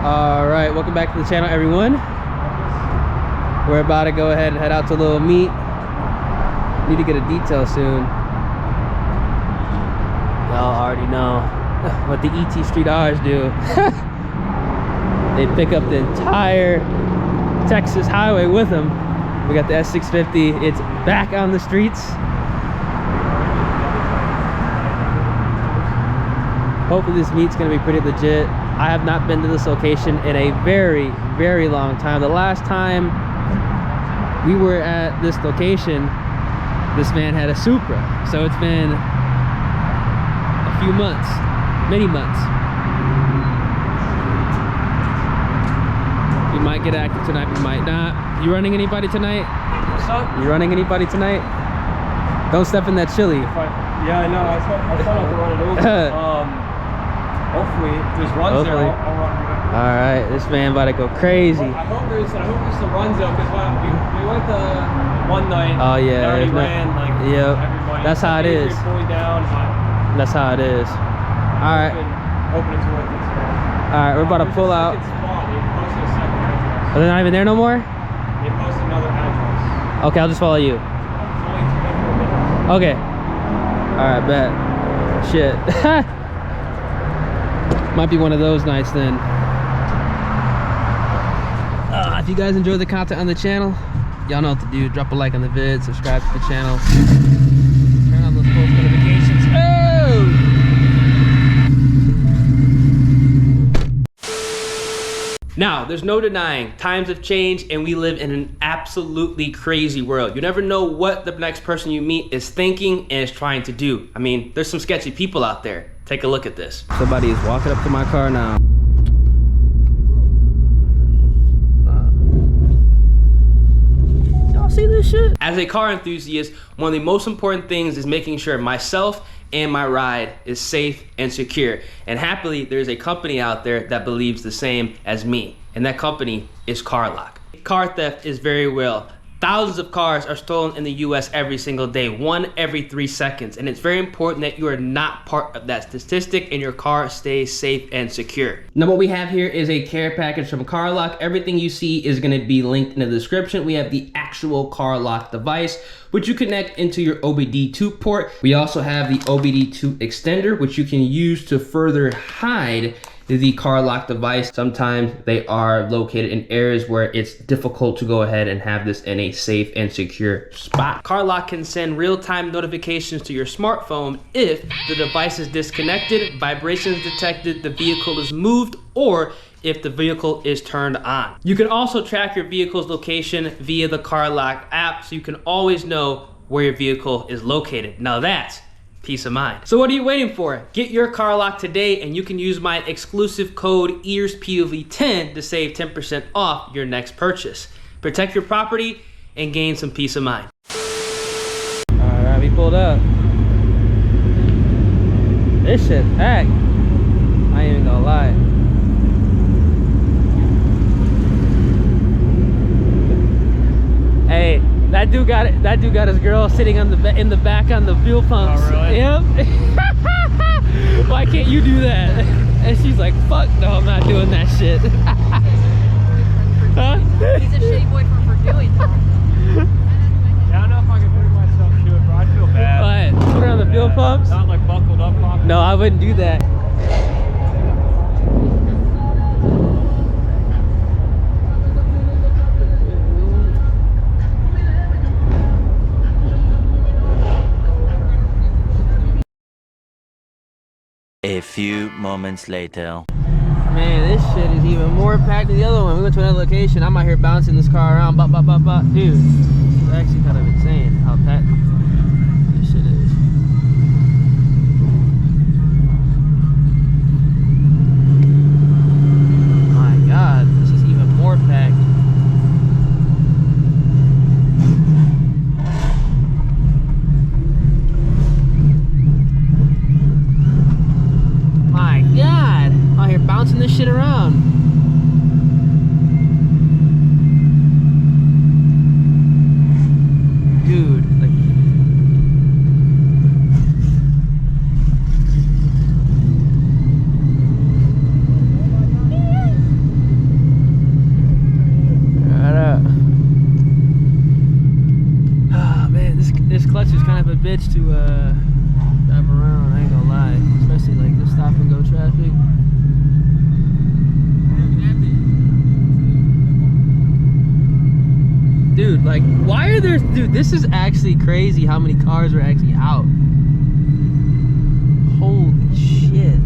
All right, welcome back to the channel, everyone. We're about to go ahead and head out to a little meet. Need to get a detail soon. Y'all already know what the ET Street R's do. They pick up the entire Texas highway with them. We got the S650. It's back on the streets. Hopefully this meet's gonna be pretty legit. I have not been to this location in a very, very long time. The last time we were at this location, this man had a Supra. So it's been a few months, many months. We might get active tonight, we might not. You running anybody tonight? What's up? You running anybody tonight? Don't step in that chili. Yeah, I know. I thought not to run it over. Hopefully, if there's runs there, I'll run it. All right, this man about to go crazy. Well, I hope there's some runs though, because we went to one night. Oh yeah, already ran like everybody. That's how it is. Down, that's how it is. All right. Hoping it's worth it. So. All right, we're about to pull out. Are they not even there no more? They posted another address. Okay, I'll just follow you. It's only 24 minutes. Okay. All right, bet. Shit. Might be one of those nights then. If you guys enjoy the content on the channel, y'all know what to do. Drop a like on the vid, subscribe to the channel, turn on those post notifications. Oh! Now, there's no denying times have changed and we live in an absolutely crazy world. You never know what the next person you meet is thinking and is trying to do. I mean, there's some sketchy people out there. Take a look at this. Somebody is walking up to my car now. Y'all see this shit? As a car enthusiast, one of the most important things is making sure myself and my ride is safe and secure. And happily, there's a company out there that believes the same as me. And that company is CarLock. Car theft is very real. Thousands of cars are stolen in the US every single day, 1 every 3 seconds. And it's very important that you are not part of that statistic and your car stays safe and secure. Now what we have here is a care package from CarLock. Everything you see is gonna be linked in the description. We have the actual CarLock device, which you connect into your OBD2 port. We also have the OBD2 extender, which you can use to further hide the CarLock device. Sometimes they are located in areas where it's difficult to go ahead and have this in a safe and secure spot. CarLock can send real-time notifications to your smartphone if the device is disconnected, vibrations detected, the vehicle is moved, or if the vehicle is turned on. You can also track your vehicle's location via the CarLock app, so you can always know where your vehicle is located. Now that's peace of mind. So what are you waiting for? Get your CarLock today and you can use my exclusive code EARSPOV10 to save 10% off your next purchase. Protect your property and gain some peace of mind. All right, we pulled up. This shit packed. I ain't even gonna lie. Hey, that dude got his girl sitting on in the back on the fuel pumps. Oh, really? Yep. Why can't you do that? And she's like, fuck no, I'm not doing that shit. Huh? He's a shitty boyfriend for doing that. Yeah, I don't know if I can bring myself to it, bro. I feel bad. What? Put her on the fuel pumps? Not like buckled up properly. No, I wouldn't do that. A few moments later. Man, this shit is even more packed than the other one. We went to another location. I'm out here bouncing this car around. Dude, it's actually kind of insane how packed this shit is. My God, this is even more packed. My God, out here bouncing this shit around. Dude, like bitch to drive around, I ain't gonna lie. Especially like the stop and go traffic. Dude, like, why are there, dude, this is actually crazy how many cars are actually out. Holy shit.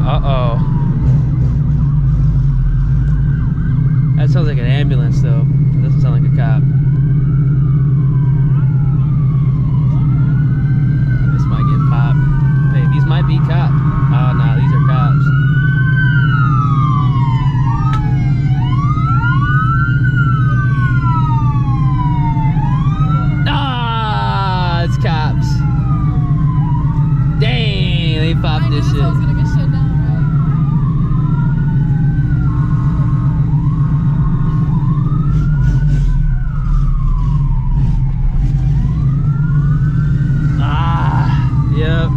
Uh-oh. That sounds like an ambulance, though. It doesn't sound like a cop. This might get popped. Hey, these might be cops. Oh, no, these are cops. Ah, it's cops. Dang, they popped this shit. Yep.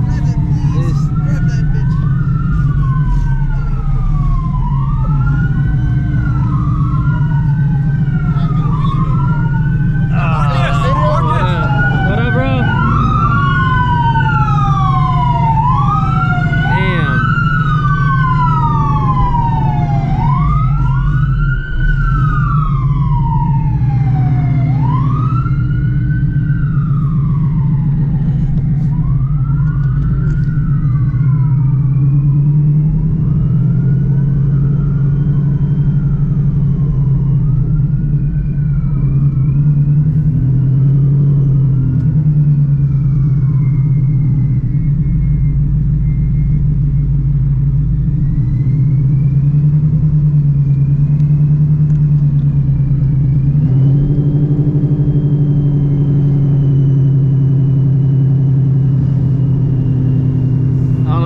What up, bro? Damn.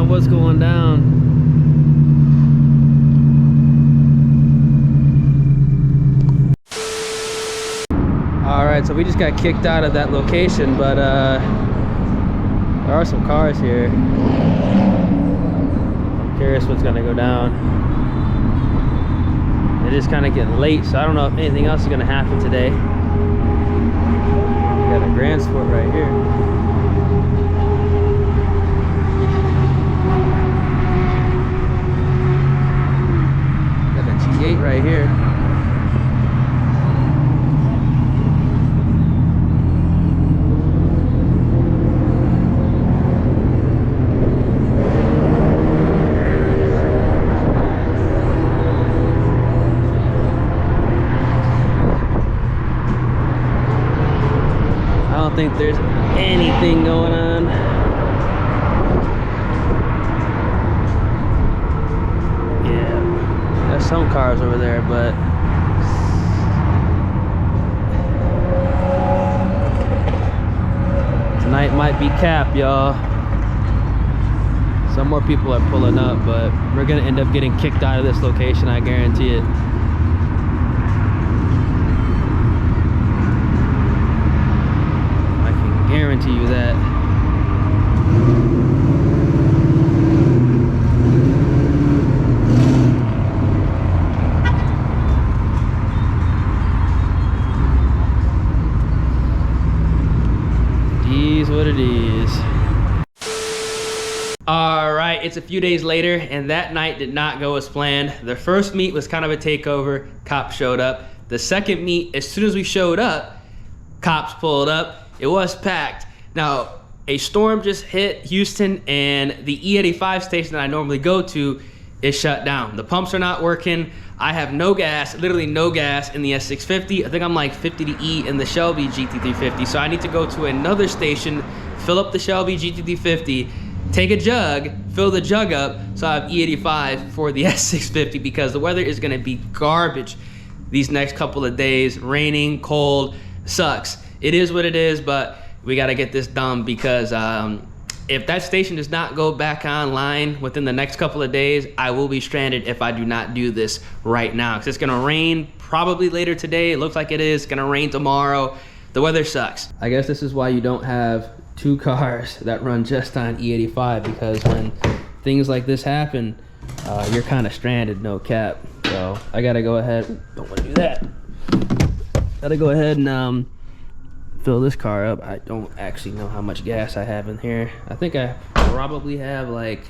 What's going down? All right, so we just got kicked out of that location, but there are some cars here. I'm curious what's gonna go down. It is kind of getting late, so I don't know if anything else is gonna happen today. We got a Grand Sport right here. Gate right here. I don't think there's anything going on. Some cars over there, but tonight might be cap, y'all. Some more people are pulling up, but we're gonna end up getting kicked out of this location, I guarantee it. I can guarantee you that. What it is. All right, it's a few days later, and that night did not go as planned. The first meet was kind of a takeover. Cops showed up. The second meet, as soon as we showed up, cops pulled up. It was packed. Now, a storm just hit Houston, and the E85 station that I normally go to is shut down. The pumps are not working. I have no gas, literally no gas in the S650. I think I'm like 50 to E in the Shelby GT350. So I need to go to another station, fill up the Shelby GT350, take a jug, fill the jug up, so I have E85 for the S650 because the weather is gonna be garbage these next couple of days. Raining, cold, sucks. It is what it is, but we gotta get this done because if that station does not go back online within the next couple of days, I will be stranded if I do not do this right now. Because it's gonna rain probably later today. It looks like it is. It's gonna rain tomorrow. The weather sucks. I guess this is why you don't have 2 cars that run just on E85, because when things like this happen, you're kind of stranded, no cap. So I gotta go ahead, don't wanna do that. Gotta go ahead and fill this car up. I don't actually know how much gas I have in here. I think I probably have like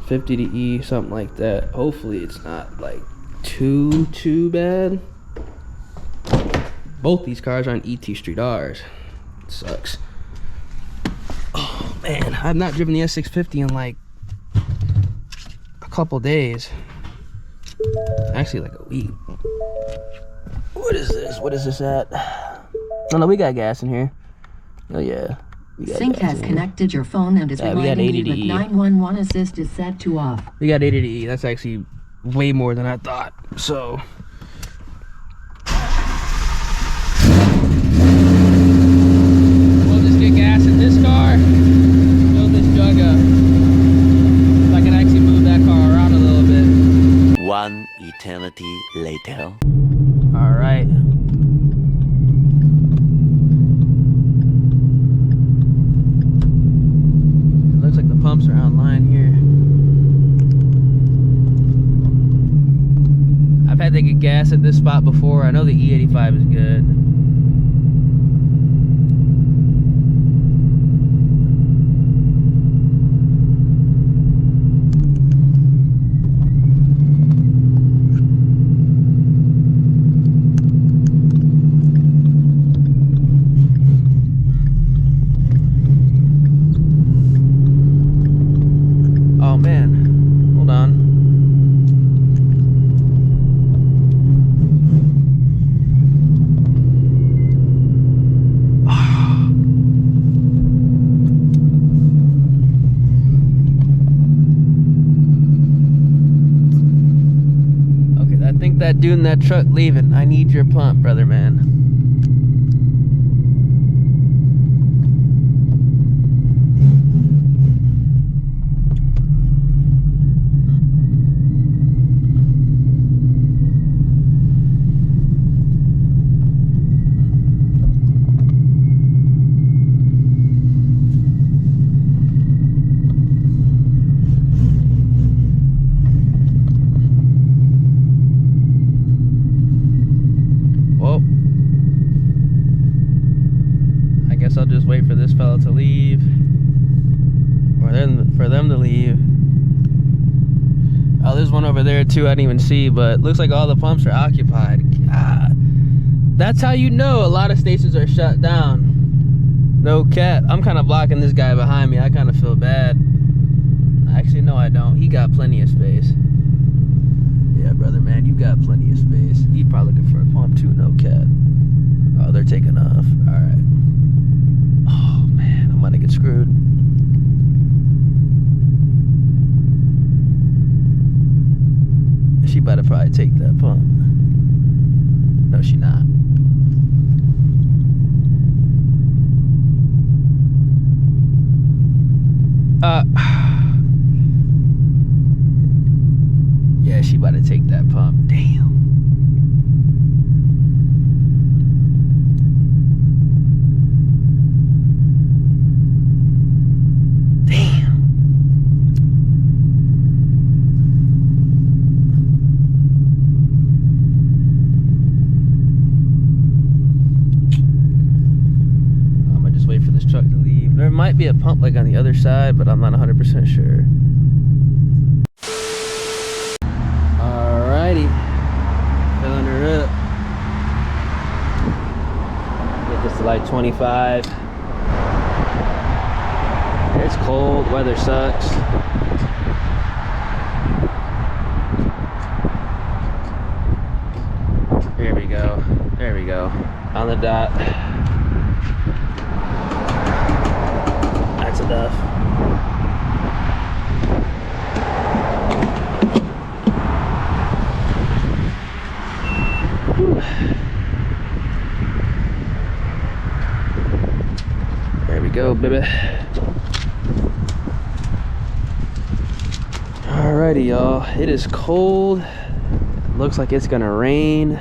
50 to E, something like that. Hopefully it's not like too bad. Both these cars are on ET Street R's. It sucks. Oh man, I've not driven the S650 in like a couple days. Actually like a week. What is this? What is this at? Oh no, we got gas in here. Oh yeah. Sync has connected your phone and is reminding you that 911 assist is set to off. We got 80 to E. That's actually way more than I thought. So we'll just get gas in this car, fill this jug up. So I can actually move that car around a little bit. One eternity later. All right. It looks like the pumps are online here. I've had to get gas at this spot before. I know the E85 is good. That dude in that truck leaving. I need your pump, brother man. I'll just wait for this fella to leave, or then for them to leave. Oh, there's one over there too I didn't even see, but looks like all the pumps are occupied. God. That's how you know a lot of stations are shut down. No cap. I'm kind of blocking this guy behind me. I kind of feel bad. Actually, no, I don't. He got plenty of space. Yeah, brother man, you got plenty of space. He's probably looking for a pump too, no cap. Oh, they're taking off. All right. Oh man, I'm gonna get screwed. She better probably take that pump. No, she not. Yeah, she about to take that pump. Damn. There might be a pump like on the other side, but I'm not 100% sure. Alrighty, filling her up. Get this to like 25. It's cold, weather sucks. Here we go. There we go. On the dot. That's enough. Whew. baby. Alrighty, y'all. It is cold. Looks like it's gonna rain.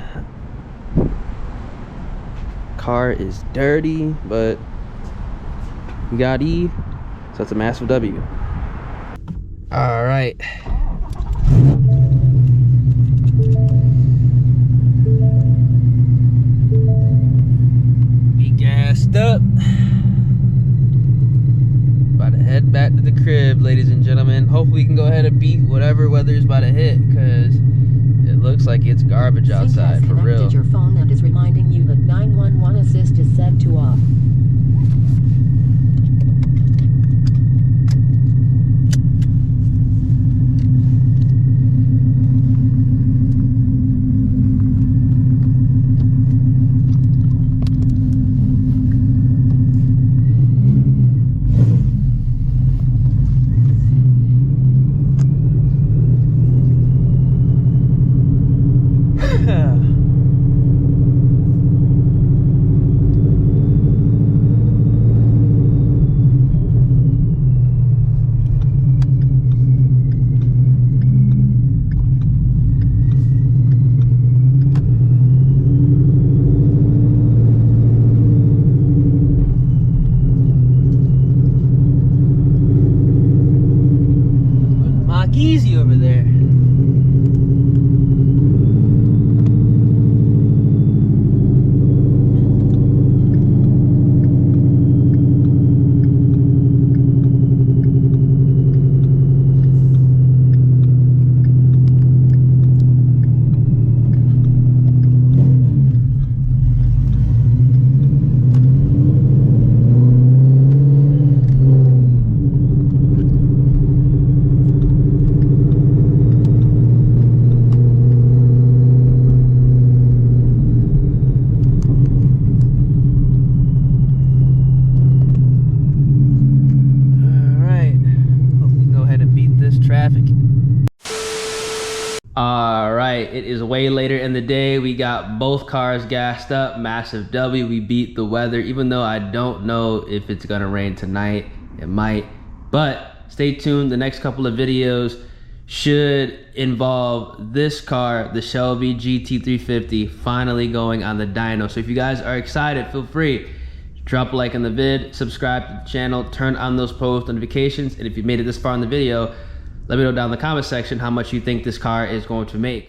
Car is dirty, but we got E, so that's a massive W. All right. We gassed up. About to head back to the crib, ladies and gentlemen. Hopefully we can go ahead and beat whatever weather is about to hit, because it looks like it's garbage outside, for real. Sync has connected your phone and is reminding you that 911 assist is set to off. Easy over there. All right, it is way later in the day. We got both cars gassed up, massive W. We beat the weather, even though I don't know if it's gonna rain tonight. It might, but stay tuned. The next couple of videos should involve this car, the Shelby GT350, finally going on the dyno. So if you guys are excited, feel free, drop a like on the vid, subscribe to the channel, turn on those post notifications, and if you made it this far in the video, let me know down in the comment section how much you think this car is going to make.